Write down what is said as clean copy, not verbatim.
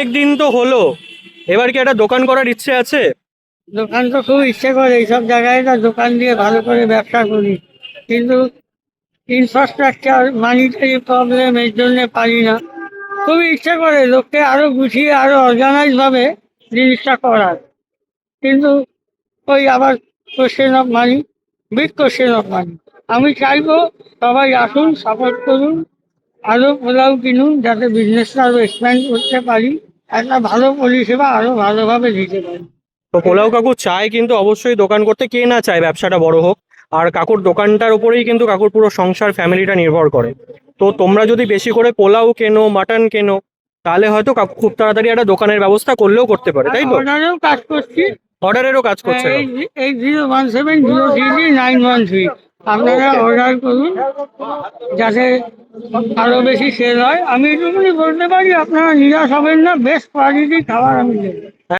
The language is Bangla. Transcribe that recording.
অনেক দিন তো হলো, এবার কি একটা দোকান করার ইচ্ছে আছে? দোকান তো খুব ইচ্ছে করে এইসব জায়গায় না দোকান দিয়ে ভালো করে ব্যবসা করি, কিন্তু ইনফ্রাস্ট্রাকচার মানিটারি প্রবলেম এর জন্য পারি না। খুবই ইচ্ছে করে লোককে আরো গুছিয়ে আরো অর্গানাইজ ভাবে জিনিসটা করার, কিন্তু ওই আবার question of money, big question of money. আমি চাইবো সবাই আসুন, সাপোর্ট করুন, আরো পোলাও কিনুন, যাতে বিজনেসটা আরো এক্সপ্যান্ড করতে পারি, একটা ভালো পরিষেবা আরো ভালোভাবে দিতে পারি। তো পোলাও কাকু চায় কিন্তু অবশ্যই দোকান করতে, কে না চায় ব্যবসাটা বড় হোক। আর কাকুর দোকানটার উপরেই কিন্তু কাকুর পুরো সংসার ফ্যামিলিটা নির্ভর করে। তো তোমরা যদি বেশি করে পোলাও কেনো, মাটন কেনো, তাহলে হয়তো কাকু খুব তাড়াতাড়ি একটা দোকানের ব্যবস্থা করলেও করতে পারে, আর তাই তো? অর্ডারেও কাজ করছি। অর্ডারেরও কাজ করছে এই কাকু। 8017033913 আপনারা ওকে। অর্ডার করুন, যাতে আরো বেশি সেল হয়। আমি এটুকুনি বলতে পারি, আপনারা নিরাশ হবেন না, বেস্ট কোয়ালিটি খাবার আমি দেবো।